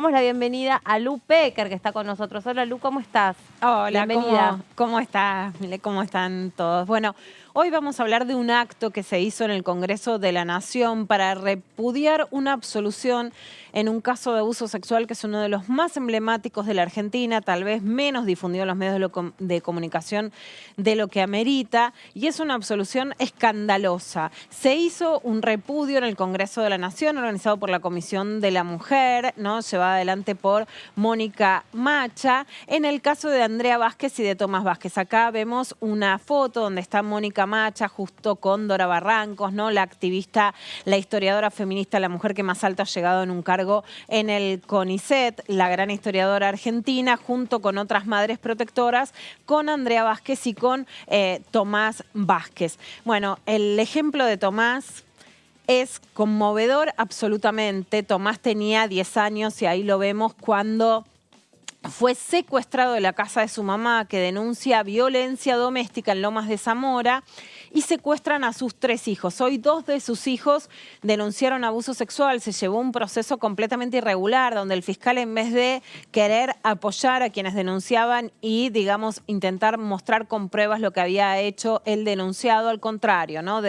damos la bienvenida a Lu Pecker, que está con nosotros. Hola, Lu, ¿cómo estás? Hola, bienvenida. ¿Cómo estás? ¿Cómo están todos? Bueno, hoy vamos a hablar de un acto que se hizo en el Congreso de la Nación para repudiar una absolución en un caso de abuso sexual que es uno de los más emblemáticos de la Argentina, tal vez menos difundido en los medios de comunicación de lo que amerita, y es una absolución escandalosa. Se hizo un repudio en el Congreso de la Nación, organizado por la Comisión de la Mujer, ¿no? Llevada adelante por Mónica Macha, en el caso de Andrea Vázquez y de Tomás Vázquez. Acá vemos una foto donde está Mónica Macha justo con Dora Barrancos, ¿no? La activista, la historiadora feminista, la mujer que más alto ha llegado en un cargo en el CONICET, la gran historiadora argentina, junto con otras madres protectoras, con Andrea Vázquez y con Tomás Vázquez. Bueno, el ejemplo de Tomás es conmovedor absolutamente. Tomás tenía 10 años y ahí lo vemos cuando fue secuestrado de la casa de su mamá, que denuncia violencia doméstica en Lomas de Zamora, y secuestran a sus 3 hijos. Hoy 2 de sus hijos denunciaron abuso sexual. Se llevó un proceso completamente irregular, donde el fiscal, en vez de querer apoyar a quienes denunciaban y, digamos, intentar mostrar con pruebas lo que había hecho el denunciado, al contrario, ¿no?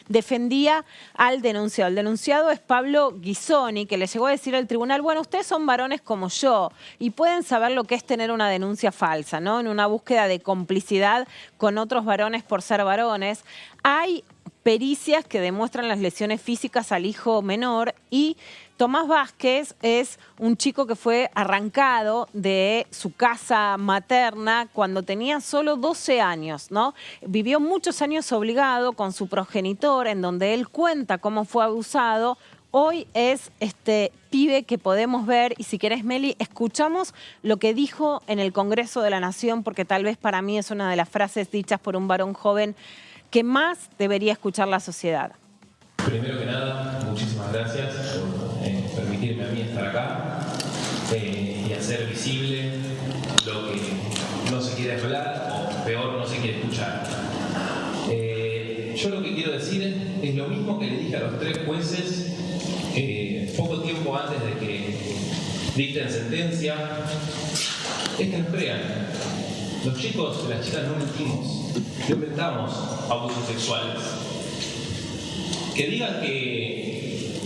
Defendía al denunciado. El denunciado es Pablo Ghisoni, que le llegó a decir al tribunal: bueno, ustedes son varones como yo y pueden saber lo que es tener una denuncia falsa, ¿no? En una búsqueda de complicidad con otros varones por ser varones. Hay pericias que demuestran las lesiones físicas al hijo menor, y Tomás Vázquez es un chico que fue arrancado de su casa materna cuando tenía solo 12 años, ¿no? Vivió muchos años obligado con su progenitor, en donde él cuenta cómo fue abusado. Hoy es este pibe que podemos ver, y si querés, Meli, escuchamos lo que dijo en el Congreso de la Nación, porque tal vez para mí es una de las frases dichas por un varón joven que más debería escuchar la sociedad. Primero que nada, muchísimas gracias por permitirme a mí estar acá y hacer visible lo que no se quiere hablar, o peor, no se quiere escuchar. Yo lo que quiero decir es lo mismo que le dije a los 3 jueces poco tiempo antes de que dicten sentencia, es que nos crean. Los chicos y las chicas no mentimos, no inventamos abusos sexuales. Que digan que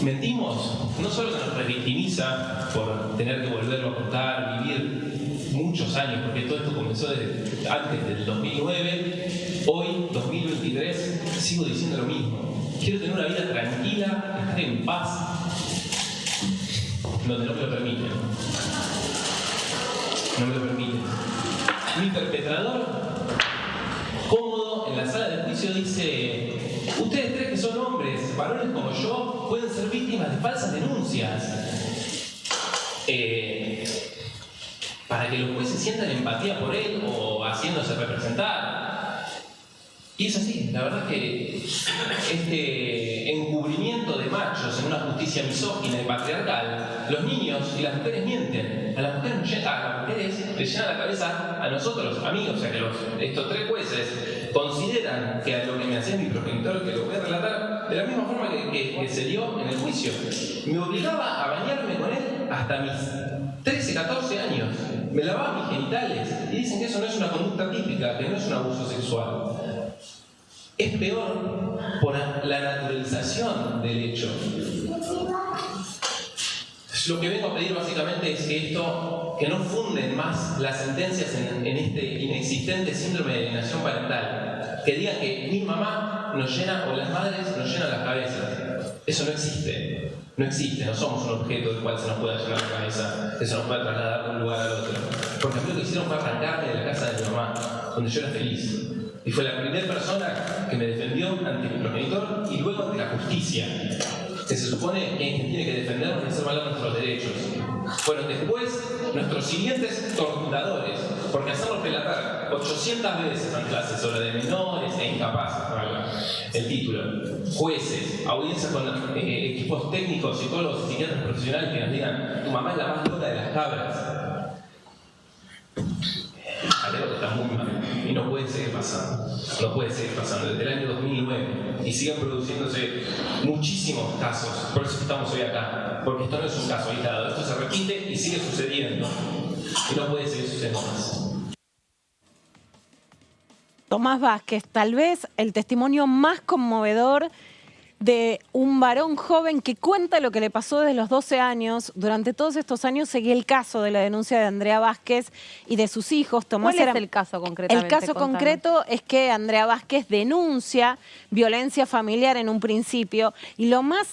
mentimos no solo que nos revictimiza por tener que volverlo a contar, vivir muchos años, porque todo esto comenzó desde antes del 2009, hoy, 2023, sigo diciendo lo mismo. Quiero tener una vida tranquila, estar en paz, donde no me lo permiten. No me lo permiten. Mi perpetrador, cómodo en la sala de juicio, dice: ustedes 3 que son hombres, varones como yo, pueden ser víctimas de falsas denuncias. Para que los jueces sientan empatía por él o haciéndose representar. Y es así, la verdad que este encubrimiento de machos en una justicia misógina y patriarcal, los niños y las mujeres mienten. A las mujeres les llena la cabeza a nosotros, amigos, o sea que estos 3 jueces consideran que a lo que me hacía mi progenitor, que lo voy a relatar de la misma forma que se dio en el juicio, me obligaba a bañarme con él hasta mis 13, 14 años. Me lavaba mis genitales y dicen que eso no es una conducta típica, que no es un abuso sexual. Es peor por la naturalización del hecho. Lo que vengo a pedir básicamente es que no funden más las sentencias en este inexistente síndrome de alienación parental. Que digan que mi mamá nos llena, o las madres nos llenan las cabezas. Eso no existe. No existe, no somos un objeto del cual se nos pueda llenar la cabeza, que se nos pueda trasladar de un lugar al otro. Porque a mí lo que hicieron fue arrancarme de la casa de mi mamá, donde yo era feliz. Y fue la primera persona que me defendió ante mi progenitor y luego ante la justicia, que se supone que es quien tiene que defendernos y hacer valer nuestros derechos. Fueron después nuestros siguientes torturadores, porque hacernos relatar 800 veces ante la asesora de menores e incapaces, el título, jueces, audiencias con equipos técnicos, psicólogos y psiquiatras profesionales que nos digan: tu mamá es la más loca de las cabras. Algo que está muy mal. y no puede seguir pasando. No puede seguir pasando. Desde el año 2009 y siguen produciéndose muchísimos casos. Por eso estamos hoy acá. Porque esto no es un caso aislado. Esto se repite y sigue sucediendo. Y no puede seguir sucediendo más. Tomás Vázquez, tal vez el testimonio más conmovedor de un varón joven que cuenta lo que le pasó desde los 12 años. Durante todos estos años seguí el caso de la denuncia de Andrea Vázquez y de sus hijos. Tomás, ¿cuál es el caso concretamente? El caso concreto es que Andrea Vázquez denuncia violencia familiar en un principio, y lo más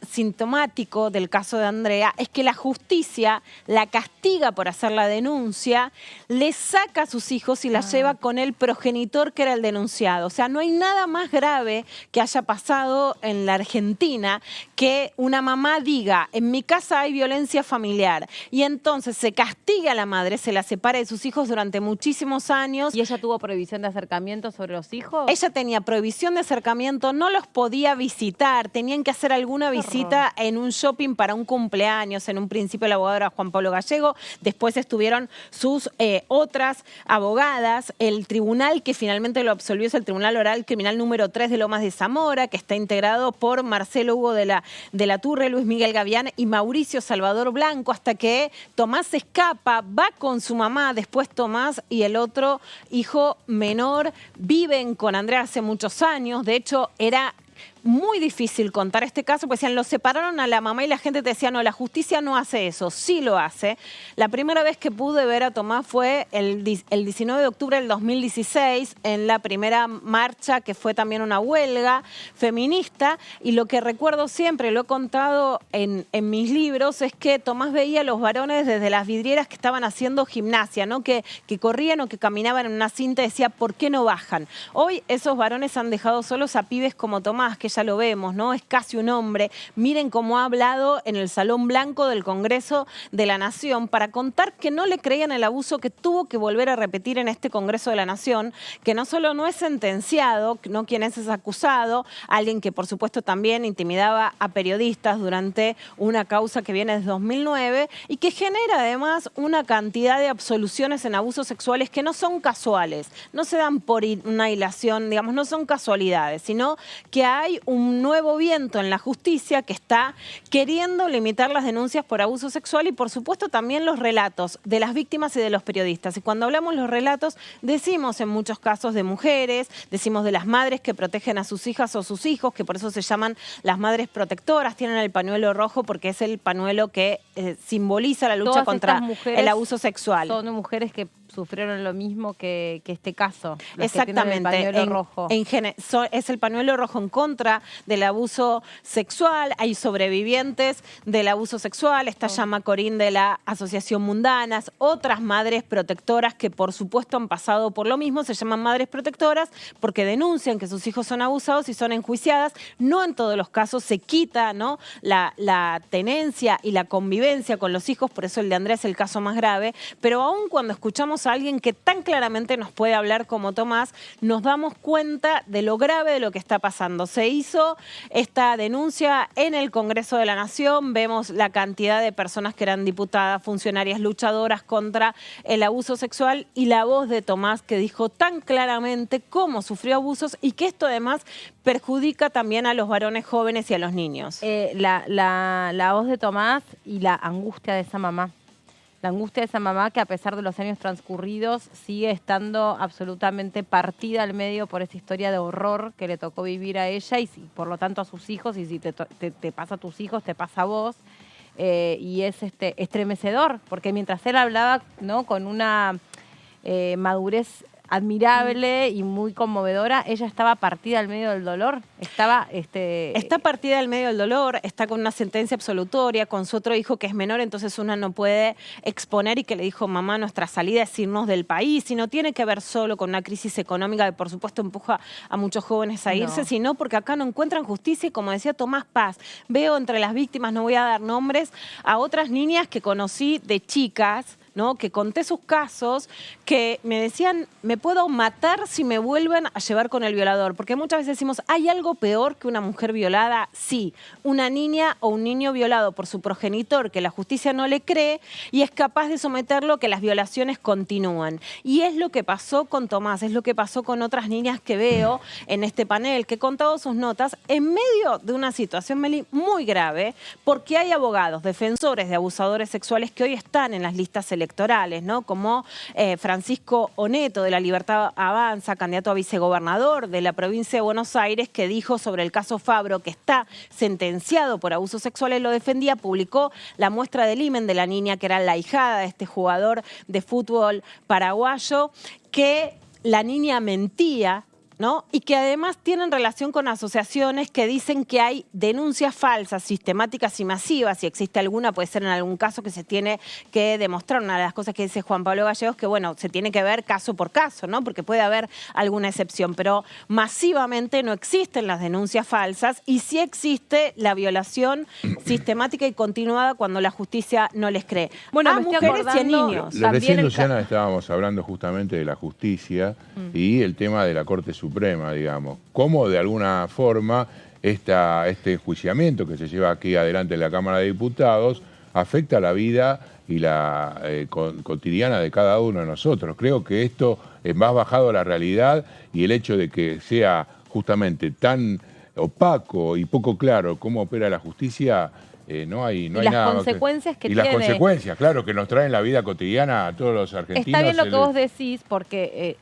sintomático del caso de Andrea es que la justicia la castiga por hacer la denuncia, le saca a sus hijos y la lleva con el progenitor que era el denunciado. O sea, no hay nada más grave que haya pasado en la Argentina que una mamá diga, en mi casa hay violencia familiar, y entonces se castiga a la madre, se la separa de sus hijos durante muchísimos años. ¿Y ella tuvo prohibición de acercamiento sobre los hijos? Ella tenía prohibición de acercamiento, no los podía visitar, tenían que hacer alguna visita en un shopping para un cumpleaños. En un principio el abogado era Juan Pablo Gallego, después estuvieron sus otras abogadas. El tribunal que finalmente lo absolvió es el Tribunal Oral Criminal número 3 de Lomas de Zamora, que está integrado por Marcelo Hugo de la Turre, Luis Miguel Gavián y Mauricio Salvador Blanco, hasta que Tomás escapa, va con su mamá. Después Tomás y el otro hijo menor viven con Andrea hace muchos años. De hecho, era muy difícil contar este caso, porque decían, lo separaron a la mamá, y la gente te decía, no, la justicia no hace eso. Sí lo hace. La primera vez que pude ver a Tomás fue el 19 de octubre del 2016, en la primera marcha, que fue también una huelga feminista, y lo que recuerdo siempre, lo he contado en mis libros, es que Tomás veía a los varones desde las vidrieras que estaban haciendo gimnasia, ¿no? Que corrían o que caminaban en una cinta, y decía, ¿por qué no bajan? Hoy esos varones han dejado solos a pibes como Tomás, que ya lo vemos, ¿no? Es casi un hombre. Miren cómo ha hablado en el Salón Blanco del Congreso de la Nación para contar que no le creían el abuso que tuvo que volver a repetir en este Congreso de la Nación, que no solo no es sentenciado, no quien es acusado, alguien que por supuesto también intimidaba a periodistas durante una causa que viene desde 2009 y que genera además una cantidad de absoluciones en abusos sexuales que no son casuales, no se dan por una hilación, digamos, no son casualidades, sino que hay un nuevo viento en la justicia que está queriendo limitar las denuncias por abuso sexual y, por supuesto, también los relatos de las víctimas y de los periodistas. Y cuando hablamos los relatos, decimos en muchos casos de mujeres, decimos de las madres que protegen a sus hijas o sus hijos, que por eso se llaman las madres protectoras, tienen el pañuelo rojo porque es el pañuelo que simboliza la lucha contra el abuso sexual. Son mujeres que sufrieron lo mismo que este caso. Exactamente. El pañuelo rojo. Es el pañuelo rojo en contra del abuso sexual. Hay sobrevivientes del abuso sexual. Está Llama Corín de la Asociación Mundanas. Otras madres protectoras que por supuesto han pasado por lo mismo. Se llaman madres protectoras porque denuncian que sus hijos son abusados y son enjuiciadas. No en todos los casos se quita, ¿no?, la tenencia y la convivencia con los hijos. Por eso el de Andrea es el caso más grave. Pero aún cuando escuchamos a alguien que tan claramente nos puede hablar como Tomás, nos damos cuenta de lo grave de lo que está pasando. Se hizo esta denuncia en el Congreso de la Nación, vemos la cantidad de personas que eran diputadas, funcionarias luchadoras contra el abuso sexual, y la voz de Tomás que dijo tan claramente cómo sufrió abusos y que esto además perjudica también a los varones jóvenes y a los niños. La voz de Tomás y la angustia de esa mamá. La angustia de esa mamá que a pesar de los años transcurridos sigue estando absolutamente partida al medio por esa historia de horror que le tocó vivir a ella y por lo tanto a sus hijos, y si te pasa a tus hijos, te pasa a vos. Y es estremecedor, porque mientras él hablaba, ¿no?, con una madurez admirable y muy conmovedora, ella estaba partida al medio del dolor. Está partida al medio del dolor, está con una sentencia absolutoria, con su otro hijo que es menor, entonces una no puede exponer, y que le dijo, mamá, nuestra salida es irnos del país, y no tiene que ver solo con una crisis económica que por supuesto empuja a muchos jóvenes a irse, sino porque acá no encuentran justicia, y como decía Tomás Paz, veo entre las víctimas, no voy a dar nombres, a otras niñas que conocí de chicas, ¿no? Que conté sus casos, que me decían, me puedo matar si me vuelven a llevar con el violador. Porque muchas veces decimos, ¿hay algo peor que una mujer violada? Sí, una niña o un niño violado por su progenitor que la justicia no le cree y es capaz de someterlo a que las violaciones continúan. Y es lo que pasó con Tomás, es lo que pasó con otras niñas que veo en este panel, que he contado sus notas en medio de una situación, Meli, muy grave, porque hay abogados, defensores de abusadores sexuales que hoy están en las listas electorales, ¿no? Como Francisco Oneto de La Libertad Avanza, candidato a vicegobernador de la provincia de Buenos Aires, que dijo sobre el caso Fabro, que está sentenciado por abusos sexuales, lo defendía, publicó la muestra del himen de la niña que era la ahijada de este jugador de fútbol paraguayo, que la niña mentía, ¿no? Y que además tienen relación con asociaciones que dicen que hay denuncias falsas, sistemáticas y masivas. Si existe alguna, puede ser en algún caso que se tiene que demostrar. Una de las cosas que dice Juan Pablo Gallegos, que bueno, se tiene que ver caso por caso, ¿no? Porque puede haber alguna excepción, pero masivamente no existen las denuncias falsas y sí existe la violación sistemática y continuada cuando la justicia no les cree. Bueno, a mujeres y a niños. Recién, Luciana, estábamos hablando justamente de la justicia y el tema de la Corte Suprema, digamos. Cómo de alguna forma este enjuiciamiento que se lleva aquí adelante en la Cámara de Diputados afecta la vida y la cotidiana de cada uno de nosotros. Creo que esto es más bajado a la realidad y el hecho de que sea justamente tan opaco y poco claro cómo opera la justicia, no hay las nada consecuencias que y tiene. las consecuencias, claro, que nos traen la vida cotidiana a todos los argentinos. Está bien lo que vos decís, porque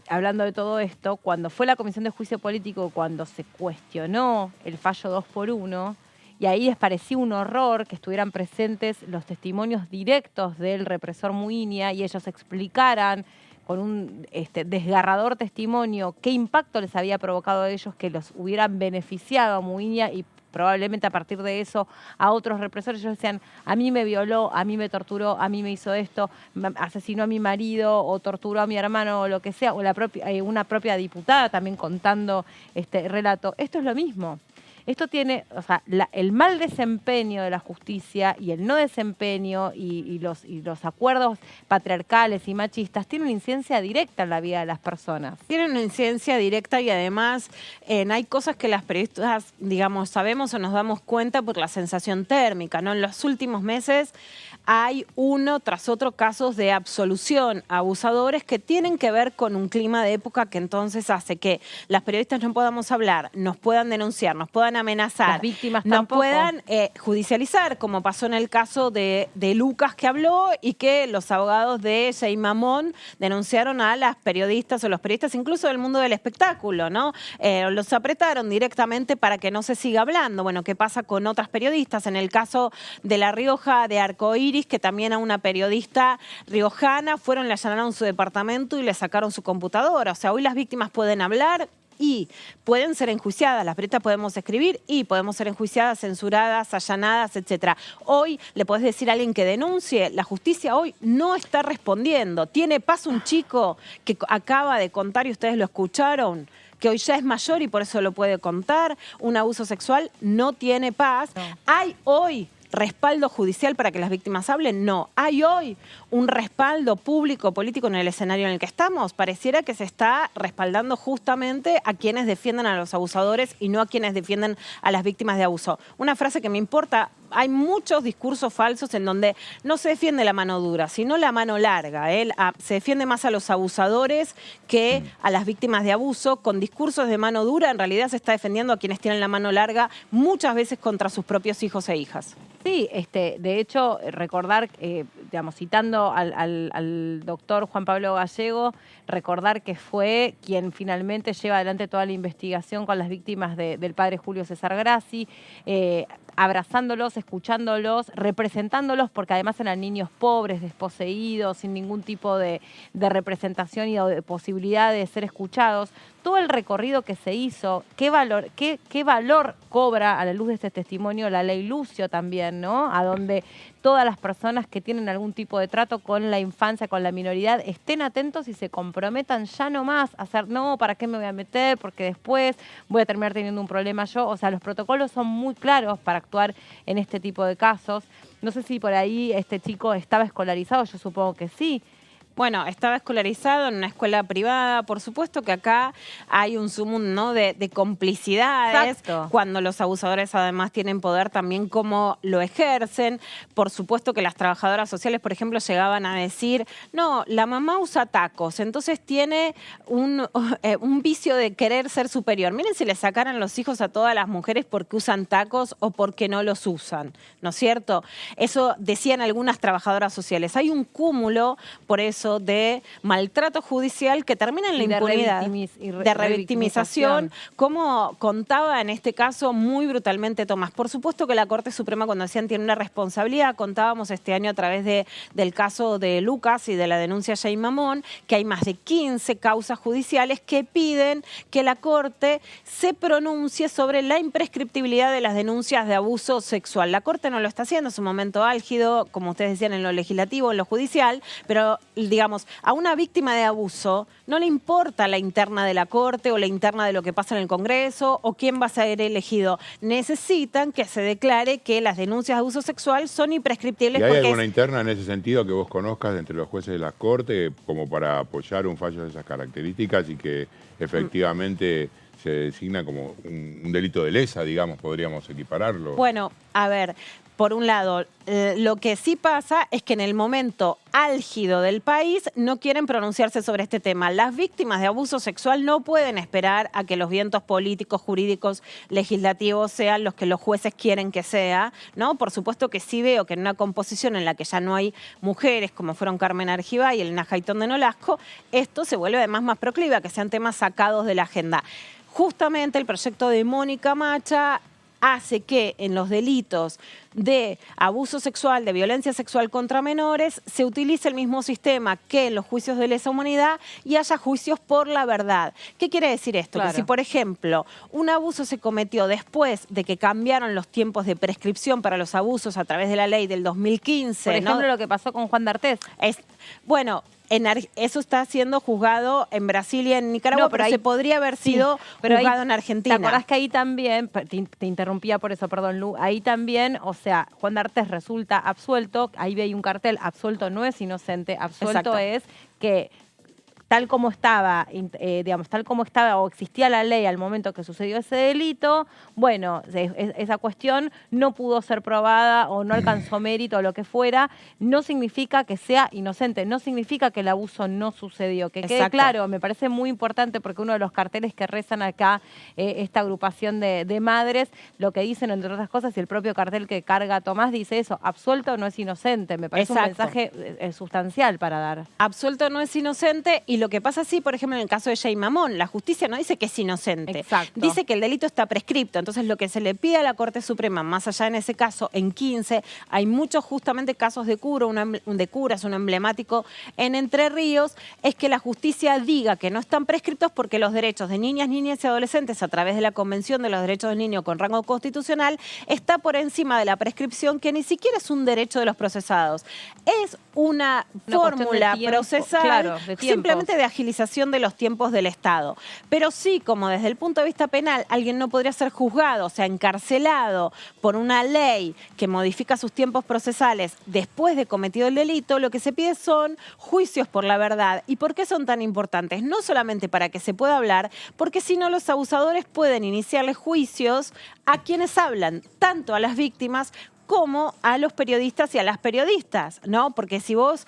hablando de todo esto, cuando fue la Comisión de Juicio Político, cuando se cuestionó el fallo 2x1, y ahí les pareció un horror que estuvieran presentes los testimonios directos del represor Muiña y ellos explicaran con un desgarrador testimonio qué impacto les había provocado a ellos, que los hubieran beneficiado a Muiña y probablemente a partir de eso a otros represores. Ellos decían, a mí me violó, a mí me torturó, a mí me hizo esto, asesinó a mi marido o torturó a mi hermano o lo que sea, o una propia diputada también contando este relato. Esto es lo mismo. Esto tiene, o sea, el mal desempeño de la justicia y el no desempeño y los acuerdos patriarcales y machistas tienen una incidencia directa en la vida de las personas. Tienen una incidencia directa y además hay cosas que las periodistas, digamos, sabemos o nos damos cuenta por la sensación térmica, ¿no? En los últimos meses hay uno tras otro casos de absolución a abusadores que tienen que ver con un clima de época que entonces hace que las periodistas no podamos hablar, nos puedan denunciar, nos puedan amenazar, las víctimas no tampoco puedan judicializar, como pasó en el caso de Lucas que habló y que los abogados de Jay Mamón denunciaron a las periodistas o los periodistas incluso del mundo del espectáculo, ¿no? Los apretaron directamente para que no se siga hablando. Bueno, ¿qué pasa con otras periodistas? En el caso de La Rioja, de Arcoiris, que también a una periodista riojana le allanaron su departamento y le sacaron su computadora. O sea, hoy las víctimas pueden hablar y pueden ser enjuiciadas, las periodistas podemos escribir y podemos ser enjuiciadas, censuradas, allanadas, etcétera. Hoy le podés decir a alguien que denuncie, la justicia hoy no está respondiendo. Tiene paz un chico que acaba de contar y ustedes lo escucharon, que hoy ya es mayor y por eso lo puede contar, un abuso sexual, no tiene paz. No. Hay hoy respaldo judicial para que las víctimas hablen, no. ¿Hay hoy un respaldo público, político en el escenario en el que estamos? Pareciera que se está respaldando justamente a quienes defienden a los abusadores y no a quienes defienden a las víctimas de abuso. Una frase que me importa, hay muchos discursos falsos en donde no se defiende la mano dura, sino la mano larga. Se defiende más a los abusadores que a las víctimas de abuso. Con discursos de mano dura, en realidad se está defendiendo a quienes tienen la mano larga, muchas veces contra sus propios hijos e hijas. Sí, de hecho, recordar, digamos, citando al doctor Juan Pablo Gallego, recordar que fue quien finalmente lleva adelante toda la investigación con las víctimas del padre Julio César Grassi, abrazándolos, escuchándolos, representándolos, porque además eran niños pobres, desposeídos, sin ningún tipo de representación y de posibilidad de ser escuchados. todo el recorrido que se hizo, qué valor cobra a la luz de este testimonio la ley Lucio también, ¿no? A donde todas las personas que tienen algún tipo de trato con la infancia, con la minoridad, estén atentos y se comprometan ya no más a hacer, no, ¿para qué me voy a meter? Porque después voy a terminar teniendo un problema yo. O sea, los protocolos son muy claros para actuar en este tipo de casos. No sé si por ahí este chico estaba escolarizado, yo supongo que sí. Bueno, estaba escolarizado en una escuela privada. Por supuesto que acá hay un sumum, ¿no?, de complicidades. Exacto. Cuando los abusadores además tienen poder, también cómo lo ejercen. Por supuesto que las trabajadoras sociales, por ejemplo, llegaban a decir, no, la mamá usa tacos, entonces tiene un vicio de querer ser superior. Miren si le sacaran los hijos a todas las mujeres porque usan tacos o porque no los usan, ¿no es cierto? Eso decían algunas trabajadoras sociales. Hay un cúmulo, por eso, de maltrato judicial que termina en la impunidad, de revictimización, como contaba en este caso muy brutalmente Tomás. Por supuesto que la Corte Suprema, cuando decían tiene una responsabilidad, contábamos este año a través del caso de Lucas y de la denuncia Jay Mamón, que hay más de 15 causas judiciales que piden que la Corte se pronuncie sobre la imprescriptibilidad de las denuncias de abuso sexual. La Corte no lo está haciendo, es un momento álgido, como ustedes decían, en lo legislativo, en lo judicial, pero digamos, a una víctima de abuso no le importa la interna de la Corte o la interna de lo que pasa en el Congreso o quién va a ser elegido. Necesitan que se declare que las denuncias de abuso sexual son imprescriptibles. ¿Y hay alguna interna en ese sentido que vos conozcas entre los jueces de la Corte como para apoyar un fallo de esas características y que efectivamente se designa como un delito de lesa, digamos, podríamos equipararlo? Bueno, a ver, por un lado, lo que sí pasa es que en el momento álgido del país no quieren pronunciarse sobre este tema. Las víctimas de abuso sexual no pueden esperar a que los vientos políticos, jurídicos, legislativos sean los que los jueces quieren que sea, ¿no? Por supuesto que sí veo que en una composición en la que ya no hay mujeres, como fueron Carmen Argibay y Elena Jaytón de Nolasco, esto se vuelve además más proclive a que sean temas sacados de la agenda. Justamente el proyecto de Mónica Macha hace que en los delitos de abuso sexual, de violencia sexual contra menores, se utilice el mismo sistema que en los juicios de lesa humanidad y haya juicios por la verdad. ¿Qué quiere decir esto? Claro. Que si, por ejemplo, un abuso se cometió después de que cambiaron los tiempos de prescripción para los abusos a través de la ley del 2015... Por ejemplo, ¿no? lo que pasó con Juan D'Artés. Bueno, eso está siendo juzgado en Brasil y en Nicaragua, No, pero ahí se podría haber sido juzgado en Argentina. ¿Te acordás que ahí también, te interrumpía por eso, perdón, Lu, ahí también, o sea, Juan D'Artés resulta absuelto, ahí veía un cartel, absuelto no es inocente, absuelto Exacto. es que tal como estaba, digamos, tal como estaba o existía la ley al momento que sucedió ese delito, bueno, esa cuestión no pudo ser probada o no alcanzó mérito o lo que fuera, no significa que sea inocente, no significa que el abuso no sucedió. Que quede Exacto. claro, me parece muy importante porque uno de los carteles que rezan acá, esta agrupación de madres, lo que dicen, entre otras cosas, y el propio cartel que carga Tomás dice eso, absuelto no es inocente. Me parece Exacto. un mensaje sustancial para dar. Absuelto no es inocente y lo que pasa sí, por ejemplo, en el caso de Jay Mamón, la justicia no dice que es inocente. Exacto. Dice que el delito está prescripto. Entonces, lo que se le pide a la Corte Suprema, más allá en ese caso, en 15, hay muchos justamente casos de cura, es un emblemático en Entre Ríos, es que la justicia diga que no están prescriptos porque los derechos de niñas y adolescentes a través de la Convención de los Derechos del Niño con rango constitucional está por encima de la prescripción, que ni siquiera es un derecho de los procesados. Es una fórmula de tiempo, procesal, claro, de tiempos. simplemente de agilización de los tiempos del Estado. Pero sí, como desde el punto de vista penal, alguien no podría ser juzgado, o sea, encarcelado por una ley que modifica sus tiempos procesales después de cometido el delito, lo que se pide son juicios por la verdad. ¿Y por qué son tan importantes? No solamente para que se pueda hablar, porque si no los abusadores pueden iniciarles juicios a quienes hablan, tanto a las víctimas como a los periodistas y a las periodistas, ¿no? Porque si vos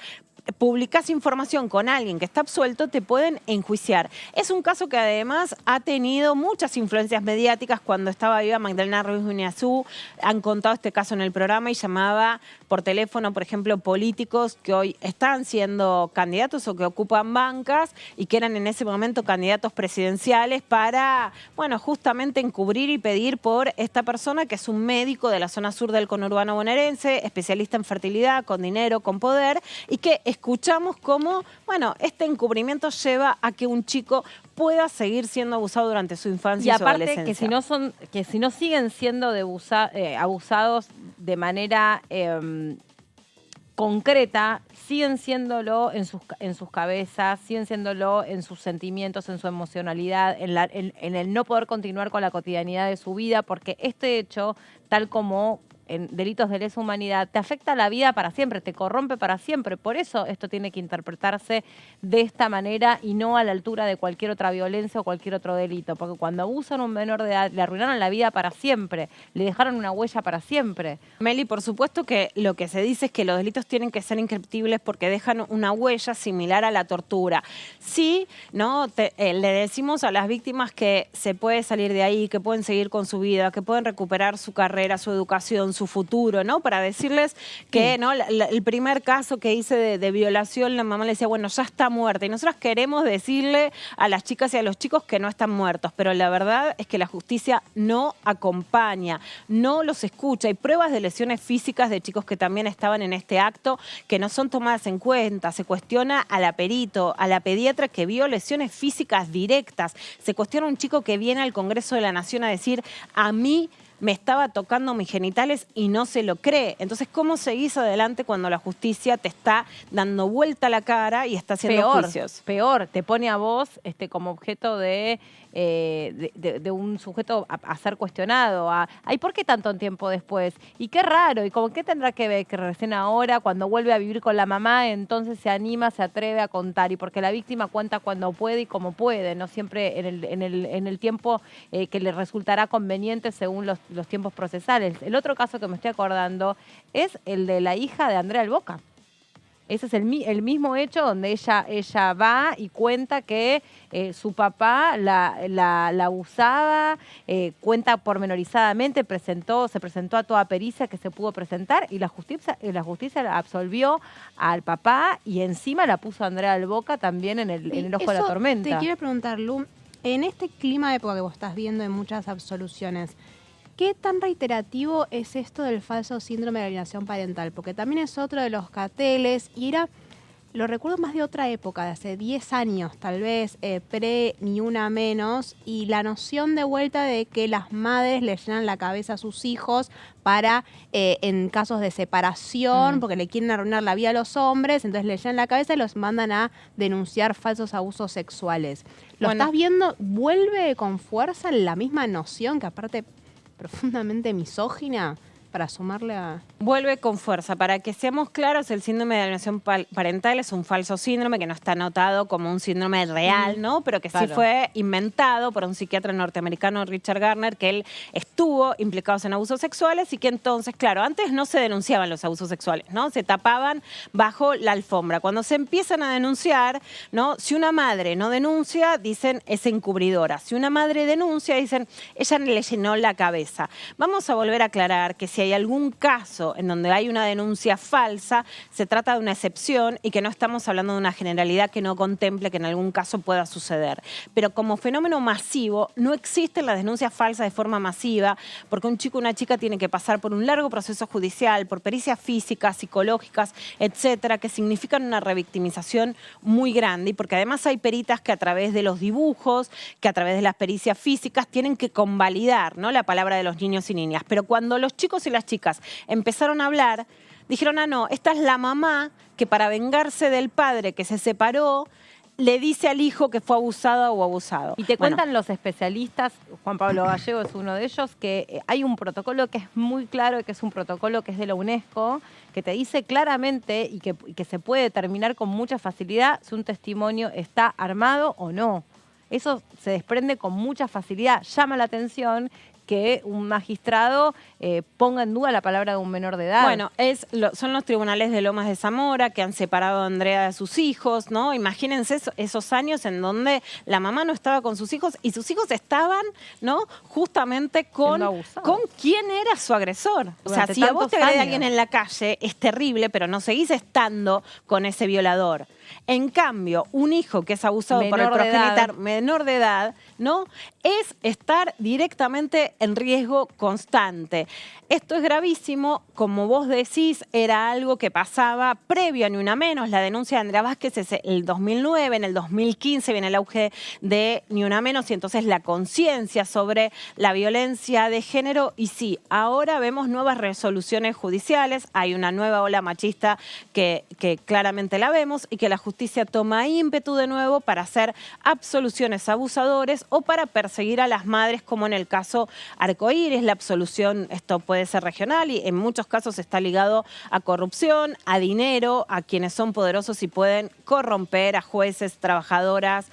publicás información con alguien que está absuelto, te pueden enjuiciar. Es un caso que además ha tenido muchas influencias mediáticas. Cuando estaba viva Magdalena Ruiz Guiñazú, han contado este caso en el programa y llamaba por teléfono, por ejemplo, políticos que hoy están siendo candidatos o que ocupan bancas y que eran en ese momento candidatos presidenciales para, bueno, justamente encubrir y pedir por esta persona que es un médico de la zona sur del conurbano bonaerense, especialista en fertilidad, con dinero, con poder, y que escuchamos cómo, bueno, este encubrimiento lleva a que un chico pueda seguir siendo abusado durante su infancia y su adolescencia. Y aparte que si no siguen siendo abusados de manera concreta, siguen siéndolo en sus cabezas, siguen siéndolo en sus sentimientos, en su emocionalidad, en el no poder continuar con la cotidianidad de su vida, porque este hecho, tal como en delitos de lesa humanidad, te afecta la vida para siempre, te corrompe para siempre. Por eso esto tiene que interpretarse de esta manera y no a la altura de cualquier otra violencia o cualquier otro delito. Porque cuando abusan a un menor de edad, le arruinaron la vida para siempre, le dejaron una huella para siempre. Meli, por supuesto que lo que se dice es que los delitos tienen que ser inscriptibles porque dejan una huella similar a la tortura. Sí, ¿no? Le decimos a las víctimas que se puede salir de ahí, que pueden seguir con su vida, que pueden recuperar su carrera, su educación, su futuro, ¿no? Para decirles que, ¿no? El primer caso que hice de violación, la mamá le decía, bueno, ya está muerta. Y nosotros queremos decirle a las chicas y a los chicos que no están muertos, pero la verdad es que la justicia no acompaña, no los escucha. Hay pruebas de lesiones físicas de chicos que también estaban en este acto que no son tomadas en cuenta. Se cuestiona a la perito, a la pediatra que vio lesiones físicas directas. Se cuestiona a un chico que viene al Congreso de la Nación a decir, a mí me estaba tocando mis genitales y no se lo cree. Entonces, ¿cómo seguís adelante cuando la justicia te está dando vuelta la cara y está haciendo juicios? Peor, te pone a vos como objeto de un sujeto a ser cuestionado. Ay, ¿por qué tanto tiempo después? Y qué raro, y como qué tendrá que ver que recién ahora, cuando vuelve a vivir con la mamá, entonces se anima, se atreve a contar. Y porque la víctima cuenta cuando puede y como puede, no siempre en el tiempo que le resultará conveniente según los tiempos procesales. El otro caso que me estoy acordando es el de la hija de Andrea del Boca. Ese es el mismo hecho donde ella va y cuenta que su papá la abusaba, cuenta pormenorizadamente, se presentó a toda pericia que se pudo presentar y la justicia la absolvió al papá y encima la puso a Andrea del Boca también en el ojo de la tormenta. Te quiero preguntar, Lu, en este clima de época que vos estás viendo en muchas absoluciones, ¿qué tan reiterativo es esto del falso síndrome de alienación parental? Porque también es otro de los carteles y lo recuerdo más de otra época, de hace 10 años, tal vez, ni una menos, y la noción de vuelta de que las madres le llenan la cabeza a sus hijos para, en casos de separación, porque le quieren arruinar la vida a los hombres, entonces le llenan la cabeza y los mandan a denunciar falsos abusos sexuales. ¿Lo estás viendo? ¿Vuelve con fuerza la misma noción que aparte profundamente misógina para sumarle a...? Vuelve con fuerza. Para que seamos claros, el síndrome de alienación parental es un falso síndrome que no está anotado como un síndrome real, ¿no? Pero que sí fue inventado por un psiquiatra norteamericano, Richard Garner, que él estuvo implicado en abusos sexuales y que entonces, claro, antes no se denunciaban los abusos sexuales, ¿no? Se tapaban bajo la alfombra. Cuando se empiezan a denunciar, ¿no? Si una madre no denuncia, dicen es encubridora. Si una madre denuncia, dicen ella le llenó la cabeza. Vamos a volver a aclarar que si hay algún caso en donde hay una denuncia falsa, se trata de una excepción y que no estamos hablando de una generalidad que no contemple que en algún caso pueda suceder. Pero como fenómeno masivo, no existen las denuncias falsas de forma masiva, porque un chico o una chica tiene que pasar por un largo proceso judicial, por pericias físicas, psicológicas, etcétera, que significan una revictimización muy grande y porque además hay peritas que a través de los dibujos, que a través de las pericias físicas tienen que convalidar, ¿no?, la palabra de los niños y niñas. Pero cuando los chicos y las chicas empezaron a hablar, dijeron, no, esta es la mamá que para vengarse del padre que se separó, le dice al hijo que fue abusada o abusado. Y te cuentan los especialistas, Juan Pablo Gallego es uno de ellos, que hay un protocolo que es muy claro, que es un protocolo que es de la UNESCO, que te dice claramente y que se puede determinar con mucha facilidad si un testimonio está armado o no. Eso se desprende con mucha facilidad. Llama la atención que un magistrado ponga en duda la palabra de un menor de edad. Bueno, son los tribunales de Lomas de Zamora que han separado a Andrea de sus hijos, ¿no? Imagínense esos años en donde la mamá no estaba con sus hijos y sus hijos estaban, ¿no?, justamente con quién era su agresor. O sea, si a vos te agrede alguien en la calle, es terrible, pero no seguís estando con ese violador. En cambio, un hijo que es abusado por el Menor de edad. progenitor menor de edad, ¿no? Es estar directamente en riesgo constante. Esto es gravísimo, como vos decís, era algo que pasaba previo a Ni Una Menos. La denuncia de Andrea Vázquez es el 2009, en el 2015 viene el auge de Ni Una Menos y entonces la conciencia sobre la violencia de género. Y sí, ahora vemos nuevas resoluciones judiciales, hay una nueva ola machista que claramente la vemos y que la justicia toma ímpetu de nuevo para hacer absoluciones a abusadores o para perseguir a las madres, como en el caso Arcoíris. La absolución, esto puede ser regional y en muchos casos está ligado a corrupción, a dinero, a quienes son poderosos y pueden corromper a jueces, trabajadoras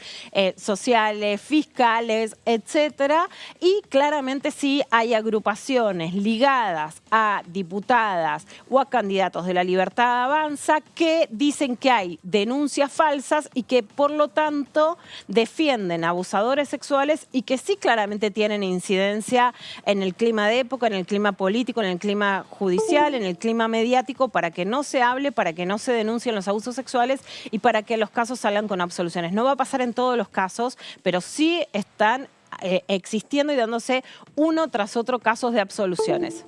sociales, fiscales, etcétera. Y claramente sí hay agrupaciones ligadas a diputadas o a candidatos de La Libertad Avanza que dicen que hay denuncias falsas y que por lo tanto defienden a abusadores sexuales y que sí claramente tienen incidencia en el clima de época, en el clima político, en el clima judicial, en el clima mediático, para que no se hable, para que no se denuncien los abusos sexuales y para que los casos salgan con absoluciones. No va a pasar en todos los casos, pero sí están existiendo y dándose uno tras otro casos de absoluciones.